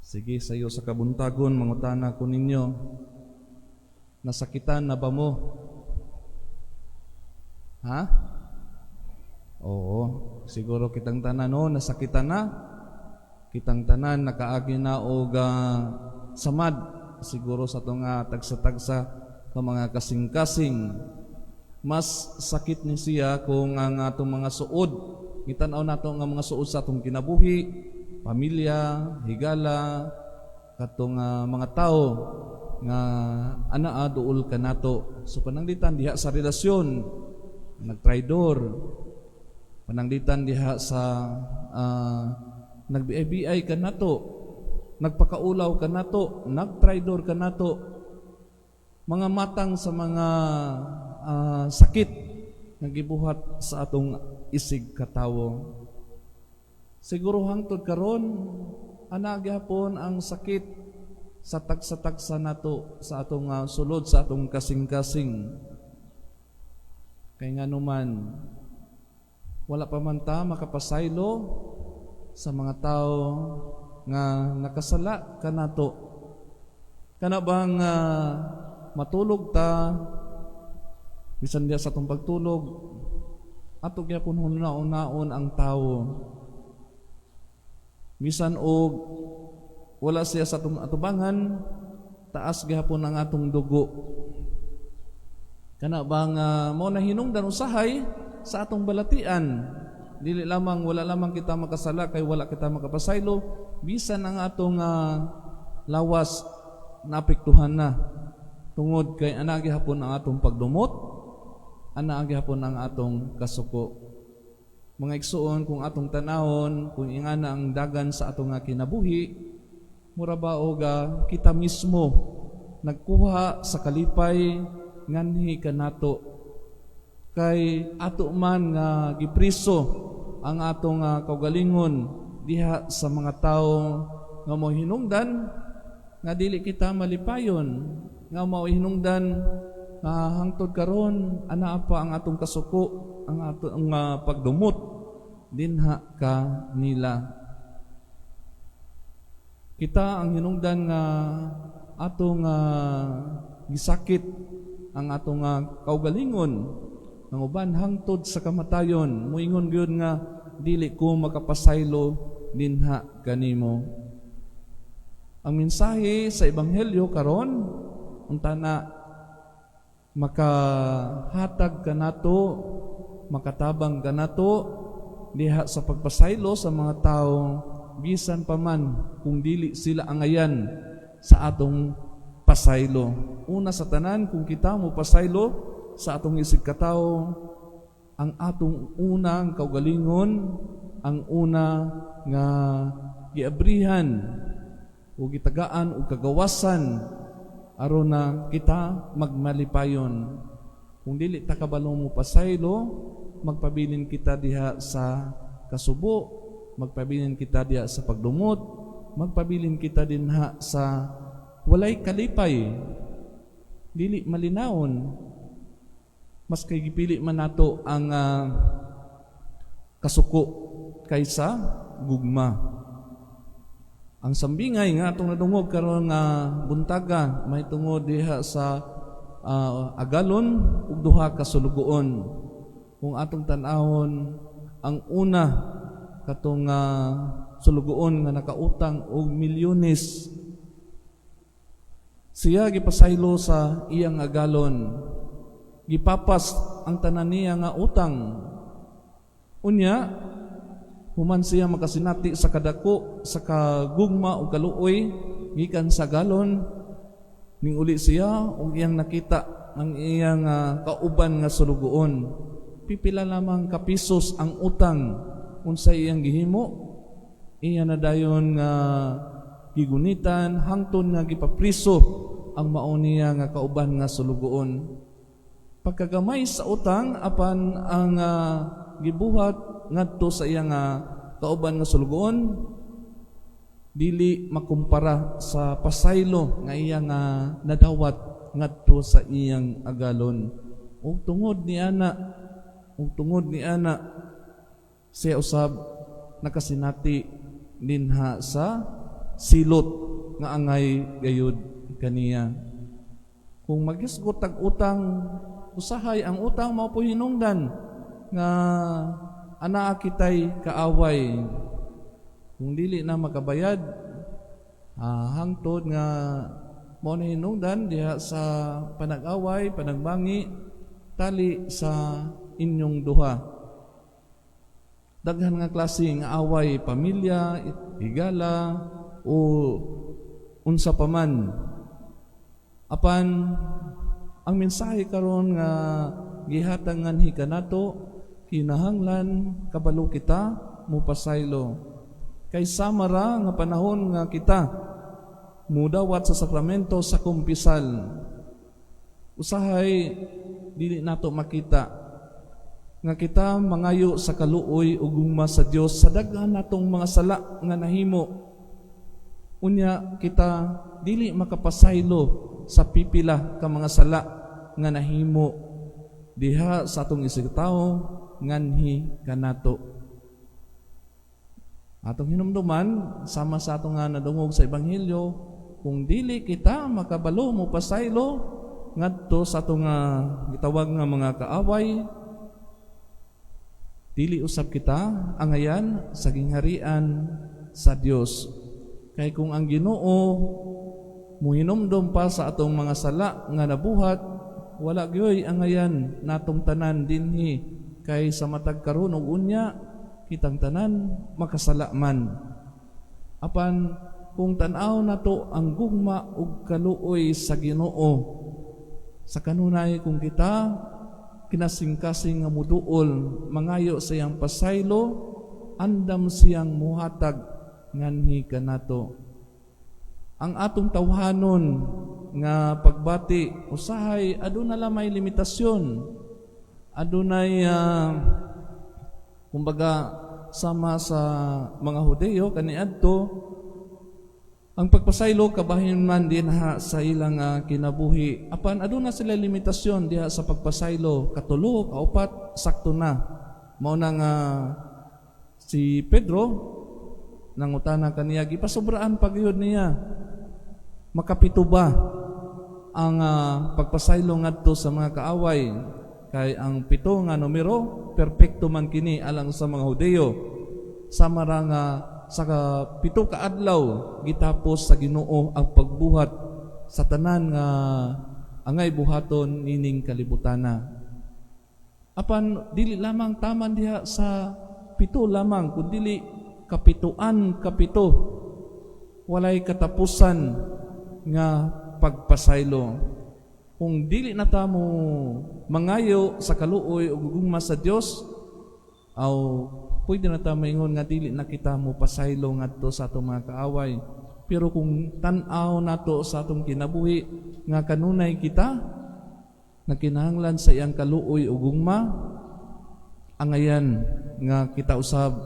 Sige, sa iyo sa kabuntagon, mangutana ko ninyo, nasakitan na ba mo? Ha? Oo, siguro kitang tanan, no? Nasakitan na? Kitang tanan, nakaagi na o samad, siguro sa itong tagsa-tagsa ka mga kasing-kasing. Mas sakit ni siya kung ang atong mga suod, itanaw nato nga mga suod sa atong kinabuhi, pamilya, higala, katong mga tao nga anaa duol ka nato. So pananglitan diha sa relasyon, nagtraidor, pananglitan diha sa nagbiay-biay ka nato, nagpakaulaw ka nato, nagtraidor ka nato, mga matang sa mga sakit nga gibuhat sa atong isig katawo. Siguro hangtod karon ana gyapon ang sakit sa tagsa-tagsa nato sa atong sulod sa atong kasing-kasing. Kay nganuman wala pa man ta makapasaylo sa mga tao nga nakasala kanato. Kana bang matulog ta bisan diya sa atong pagtulog ato gyapon hunaon-naon ang tawo. Bisan og wala siya sa atong atubangan, taas gyapon ang atong dugo. Kana bang mao na hinungdan usahay sa atong balatian. Dili lamang wala lamang kita makasala kay wala kita makapasaylo, bisan ang atong lawas naapektuhan na tungod kay ana gyapon ang atong pagdumot, ana gyapon ang atong kasuko. Mga igsuon, kung atong tanahon, kung ingana ang dagan sa atong kinabuhi, mura ba o kita mismo nagkuha sa kalipay nganhi kanato. Kay ato man nga gipriso ang atong kaugalingon diha sa mga tao nga mao hinungdan nga dili kita malipayon, nga mao hinungdan hangtod karon ana pa ang atong kasuko, ang atong pagdumot dinha ka nila. Kita ang hinungdan nga atong gisakit ang atong kaugalingon ng uban hangtod sa kamatayon. Muingon gyud nga dili ko makapasaylo dinha kanimo. Ang mensahe sa ebanghelyo karon unta na makahatag kanato, makatabang kanato diha sa pagpasaylo sa mga tao bisan pa man kung dili sila angayan sa atong pasaylo. Una sa tanan, kung kita mo pasaylo sa atong isig katawo, ang atong unang kaugalingon, ang una nga giabrihan o gitagaan o kagawasan aron na kita magmalipayon. Kung dili ta kabalo mo pasaylo, magpabilin kita diha sa kasubo, magpabilin kita diha sa pagdumot, magpabilin kita dinha sa walay kalipay, dili malinawon. Mas kay gipili man nato ang kasuko kaysa gugma. Ang sambingay nga atong nadungog karon nga buntaga may tungod diha sa agalon ug duha ka sulugoon. Kung atong tan-awon, ang una katong sulugoon nga nakautang og milyones, siya gipasaylo sa iyang agalon, gipapas ang tanan niya nga utang. Unya human siya makasinati sa kadako, sa kagugma o kaluoy gikan sa galon, ning uli siya og iyang nakita ang iyang kauban nga sulugoon. Pipila lamang kapisos ang utang unsay iyang gihimo, iya na dayon nga gigunitan hangtod nga gipapriso ang mao niya nga kauban nga sulugoon. Pagkagamay sa utang apan ang gibuhat ngadto sa iyang kauban nga sulugoon, dili makumpara sa pasaylo nga iyang nadawat ngadto sa iyang agalon. Ug tungod ni ana siya usab nakasinati dinha sa silot nga angay gayud kaniya. Kung magisgot tag utang, usahay ang utang mao po hinungdan nga anaa kitay kaaway. Kung dili na makabayad, hangtod nga mao na hinungdan diha sa panag-away, panagbangi tali sa inyong duha. Daghan nga klase nga away, pamilya, higala o unsa pa man. Apan ang mensahe karon nga gihatag nganhi kanato, kinahanglan kabalo kita mupasaylo. Kay samara nga panahon nga kita mudawat sa sakramento sa kumpisal. Usahay dili nato makita nga kita mangayo sa kaluoy ug gugma sa Dios sa daghan natong mga sala nga nahimo. Unya kita dili makapasaylo sa pipila ka mga sala nga nahimo diha sa atong isig tawo nganhi kanato. Atong hinumduman sama sa atong nga nadungog sa ebanghelyo, kung dili kita makabalo mo pasaylo ngadto sa atong gitawag nga mga kaaway, dili usab kita angayan sa gingharian sa Dios. Kay kung ang Ginoo muhinumdum pa sa atong mga sala nga nabuhat, wala gyoy angayan natong tanan dinhi, kay sa matag karon ug unya kitang tanan makasala man. Apan kung tan-aw nato ang gugma ug kaluoy sa Ginoo, sa kanunay kung kita kinasing-kasing nga muduol mangayo sa iyang pasaylo, andam siyang muhatag nganhi kanato. Ang atong tawhanon nga pagbati usahay aduna lamay limitasyon, adunay kumbaga sama sa mga Hudeo kaniadto ang pagpasaylo kabahin man din sa ilang kinabuhi. Apan aduna sila limitasyon diha sa pagpasaylo, katulo, kaupat, sakto na. Mao nang si Pedro nangutana kaniya, gipasobraan pagyud niya. Makapito ba ang pagpasaylo ngadto sa mga kaaway? Kay ang pito nga numero perpekto man kini alang sa mga Hudeo. Samara nga sa pito ka adlaw gitapos sa Ginoo ang pagbuhat sa tanan nga angay buhaton nining kalibutana. Apan dili lamang taman diha sa pito lamang, kundi kapituan kapito, walay katapusan nga pagpasaylo. Kung dili na ta mo mangayo sa kaluoy ug gugma sa Dios, aw pwede na ta maingon nga dili na kita mo pasaylo ngadto sa atong mga kaaway. Pero kung tan-aw nato sa atong kinabuhi nga kanunay kita nakinahanglan sa iyang kaluoy ug gugma, angayan nga kita usab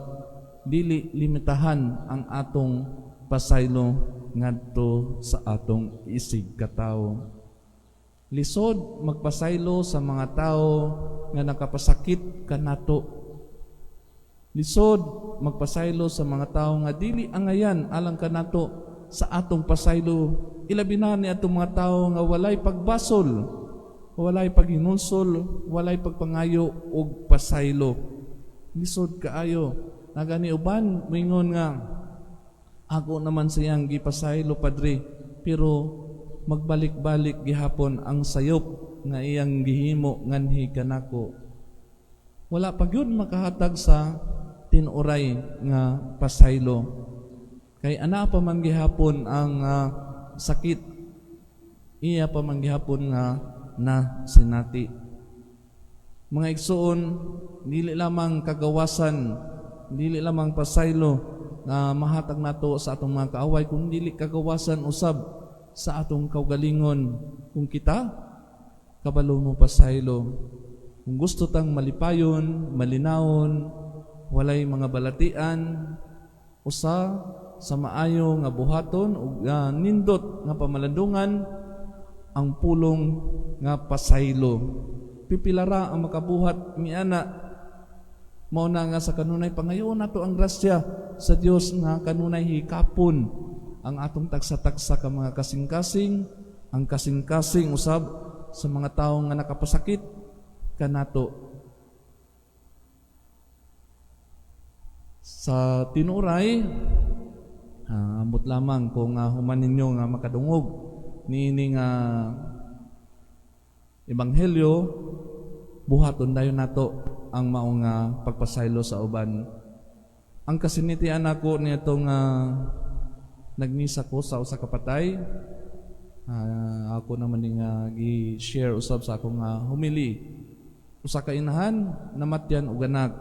dili limitahan ang atong pasaylo ngadto sa atong isig katawo. Lisod magpasaylo sa mga tao nga nakapasakit kanato. Lisod magpasaylo sa mga tao nga dili angayan alang kanato sa atong pasaylo. Ilabi na ni atong mga tao nga walay pagbasol, walay paghinunsol, walay pagpangayo og pasaylo. Lisod kaayo. Nagani uban moingon nga ako naman siyang gipasaylo padre, pero magbalik-balik gihapon ang sayop nga iyang gihimo nganhi kanako. Wala pa gyud makahatag sa tinuray nga pasaylo. Kay ana pa man gihapon ang sakit, iya pa man gihapon nga na sinati. Mga igsoon, dili lamang kagawasan, dili lamang pasaylo na mahatag nato sa atong mga kaaway, kung dili kagawasan usab sa atong kaugalingon. Kung kita kabalo mo pasaylo, kung gusto tang malipayon, malinawon, walay mga balatian, usa sa maayo nga buhaton ug nindot nga pamalandungan ang pulong nga pasaylo. Pipilara ang makabuhat miana. Mao na nga sa kanunay pangayoon nato ang grasya sa Dios nga kanunay hikapon ang atong tagsa-tagsa ka mga kasing-kasing, ang kasing-kasing usab sa mga tawo nga nakapasakit kanato. Sa tinuray, ambot lamang kung human ninyo nga makadungog niini nga ebanghelyo, buhaton dayon nato ang mao nga pagpasaylo sa uban. Ang kasinitian ako nito nga nagmisa ko sa usa ka patay, ako naman nga gi-share usab sa akong humili. Usa ka inahan namatyan og anak,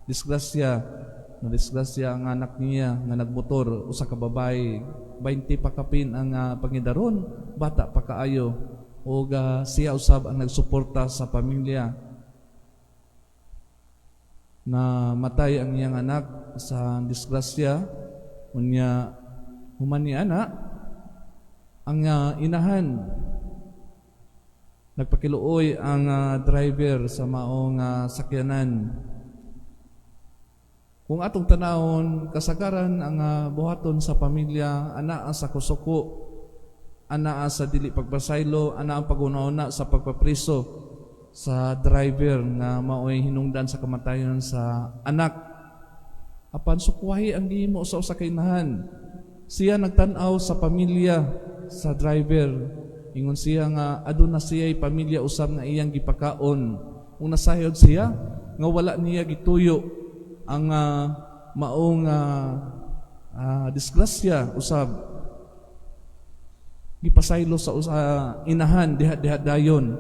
disgrasya ang anak niya nga nagmotor, usa ka babae, 20 pa kapin ang pangidaron, bata pa kaayo, ug siya usab ang nagsuporta sa pamilya. Na matay ang iyang anak sa disgrasya, unya human ni ana ang inahan nagpakiluoy ang driver sa maong sakyanan. Kung atong tanawon, kasagaran ang buhaton sa pamilya, anaa sa kusuko, anaa sa dili pagpasaylo, anaa ang pag-una sa pagpapriso sa driver nga maoy hinungdan sa kamatayon sa anak. Apan sukwahi ang gihimo sa usa ka inahan. Siya nagtan-aw sa pamilya sa driver. Ingon siya nga aduna siya'y pamilya usab nga iyang gipakaon. Una sayod siya nga wala niya gituyo ang maong disgrasya usab gipasaylo sa inahan diha dayon.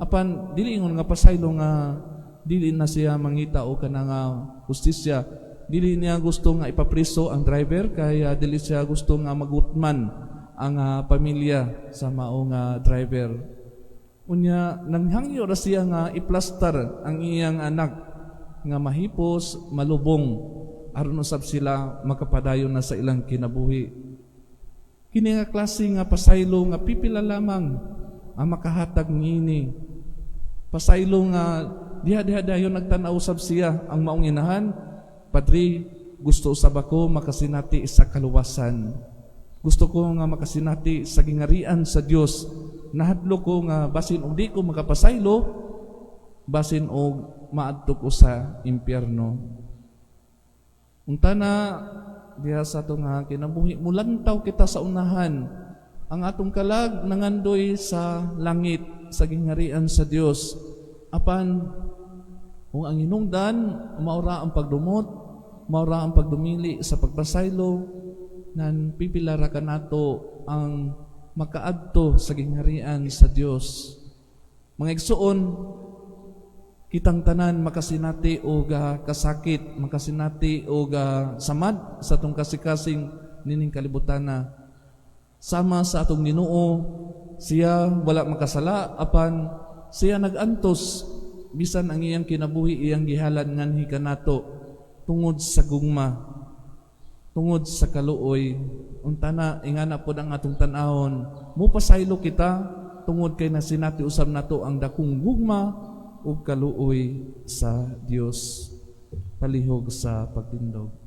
Apan dili ingon nga pasaylo nga dili na siya mangita o kanang hustisya, dili niya gusto nga ipapriso ang driver, kaya dili siya gusto nga magutman ang pamilya sa maong driver. Unya nanghangyo ra siya nga iplastar ang iyang anak nga mahipos, malubong, aron usab sila makapadayon na sa ilang kinabuhi. Kini nga klase nga pasaylo nga pipila lamang ang makahatag niini. Pasaylo nga diha dayon nagtan-aw usab siya ang maong inahan, Padre, gusto usab ako makasinati sa kaluwasan. Gusto ko nga makasinati sa gingarian sa Dios. Nahadlo ko nga basin og di ko makapasaylo, basin og maadto ko sa impyerno. Unta na diha sa atong kinabuhi, mulantaw kita sa unahan. Ang atong kalag nangandoy sa langit, sa gingarian sa Dios. Apan kung ang hinungdan maura ang pagdumot, maura ang pagdumili sa pagpasaylo, nan pipilara kanato ang makaadto sa gingarian sa Dios. Mga igsuon, kitang tanan makasinati og kasakit, makasinati og samad sa atong kasikasing nining kalibutana. Sama sa atong Ginoo, siya wala makasala, apan siya nagantos bisan ang iyang kinabuhi iyang gihalad nganhi kanato tungod sa gugma, tungod sa kaluoy. Unta na ingana pod ang atong tan-awon, mupasaylo kita tungod kay nasinati usab nato ang dakong gugma ug kaluoy sa Dios palihog sa pagtindog.